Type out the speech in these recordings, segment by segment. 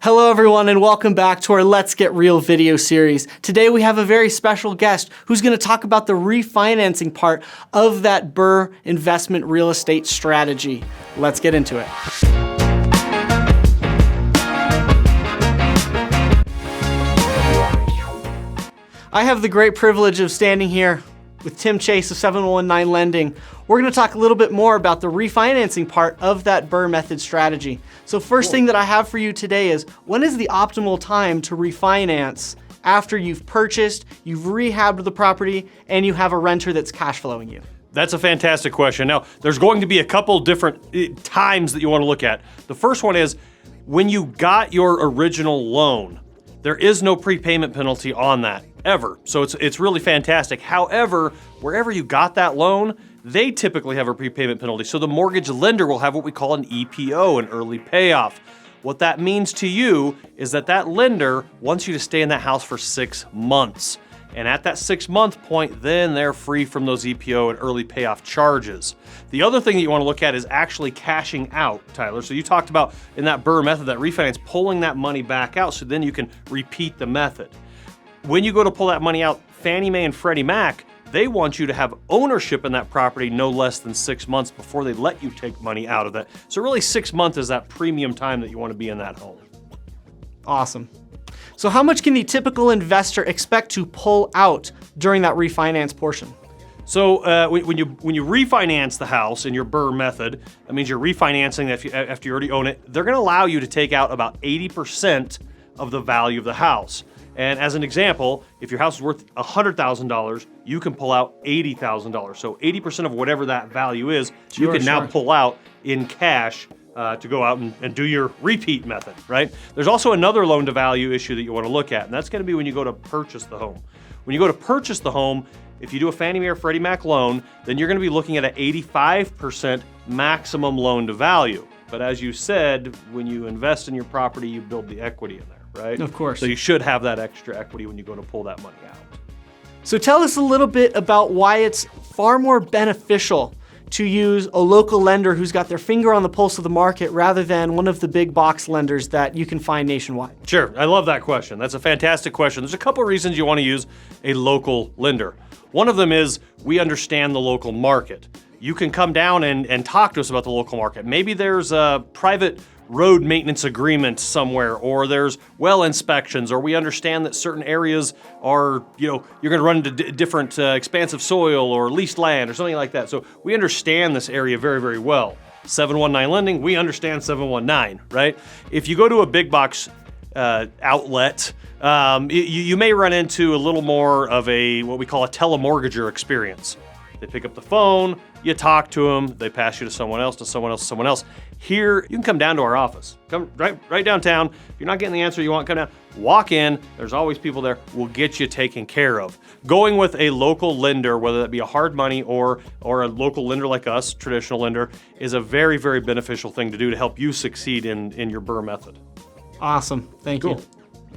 Hello everyone and welcome back to our Let's Get Real video series. Today we have a very special guest who's going to talk about the refinancing part of that BRRRR investment real estate strategy. Let's get into it. I have the great privilege of standing here with Tim Chase of 719 Lending. We're going to talk a little bit more about the refinancing part of that BRRRR method strategy. So first thing that I have for you today is, when is the optimal time to refinance after you've purchased, you've rehabbed the property, and you have a renter that's cash flowing you? That's a fantastic question. Now, there's going to be a couple different times that you want to look at. The first one is when you got your original loan. There is no prepayment penalty on that, ever. So it's really fantastic. However, wherever you got that loan, they typically have a prepayment penalty. So the mortgage lender will have what we call an EPO, an early payoff. What that means to you is that lender wants you to stay in that house for 6 months. And at that 6-month point, then they're free from those EPO and early payoff charges. The other thing that you want to look at is actually cashing out, Tyler. So you talked about in that BRRRR method, that refinance, pulling that money back out so then you can repeat the method. When you go to pull that money out, Fannie Mae and Freddie Mac, they want you to have ownership in that property no less than 6 months before they let you take money out of that. So really 6 months is that premium time that you want to be in that home. Awesome. So how much can the typical investor expect to pull out during that refinance portion? So when you refinance the house in your BRRRR method, that means you're refinancing after you already own it. They're going to allow you to take out about 80% of the value of the house. And as an example, if your house is worth $100,000, you can pull out $80,000. So 80% of whatever that value is, you can now pull out in cash to go out and do your repeat method, right? There's also another loan to value issue that you want to look at, and that's going to be when you go to purchase the home. When you go to purchase the home, if you do a Fannie Mae or Freddie Mac loan, then you're going to be looking at an 85% maximum loan to value. But as you said, when you invest in your property, you build the equity in there, right? Of course. So you should have that extra equity when you go to pull that money out. So tell us a little bit about why it's far more beneficial to use a local lender who's got their finger on the pulse of the market rather than one of the big box lenders that you can find nationwide. Sure, I love that question. That's a fantastic question. There's a couple of reasons you want to use a local lender. One of them is we understand the local market. You can come down and talk to us about the local market. Maybe there's a private road maintenance agreement somewhere, or there's well inspections, or we understand that certain areas are, you're going to run into different expansive soil or leased land or something like that. So we understand this area very, very well. 719 Lending, we understand 719, right? If you go to a big box outlet, you may run into a little more of what we call a telemortgager experience. They pick up the phone, you talk to them, they pass you to someone else, to someone else, to someone else. Here, you can come down to our office. Come right downtown. If you're not getting the answer you want, come down, walk in. There's always people there. We'll get you taken care of. Going with a local lender, whether that be a hard money or a local lender like us, traditional lender, is a very, very beneficial thing to do to help you succeed in your BRRRR method. Awesome, thank you.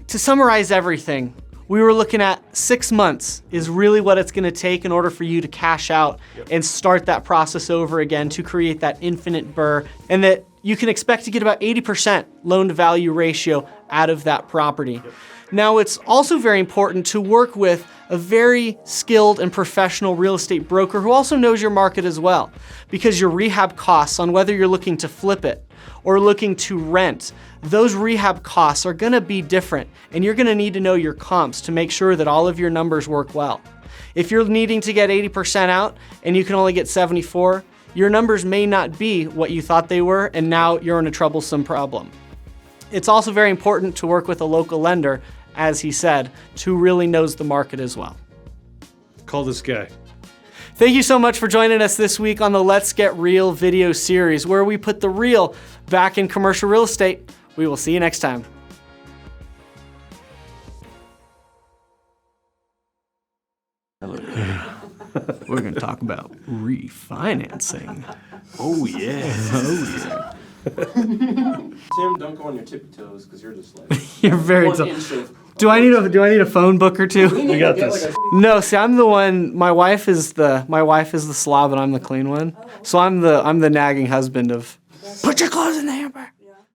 To summarize everything, we were looking at 6 months is really what it's going to take in order for you to cash out and start that process over again to create that infinite BRRRR, and that you can expect to get about 80% loan to value ratio out of that property. Now, it's also very important to work with a very skilled and professional real estate broker who also knows your market as well, because your rehab costs, on whether you're looking to flip it or looking to rent, those rehab costs are gonna be different, and you're gonna need to know your comps to make sure that all of your numbers work well. If you're needing to get 80% out and you can only get 74, your numbers may not be what you thought they were, and now you're in a troublesome problem. It's also very important to work with a local lender, as he said, who really knows the market as well. Call this guy. Thank you so much for joining us this week on the Let's Get Real video series, where we put the real back in commercial real estate. We will see you next time. We're going to talk about refinancing. Oh, yeah. Oh, yeah. Tim, don't go on your tippy toes because you're just like You're very tall. Do I need a phone book or two? We got this. No, see, I'm the one. My wife is the slob, and I'm the clean one. So I'm the nagging husband of. Put your clothes in the hamper.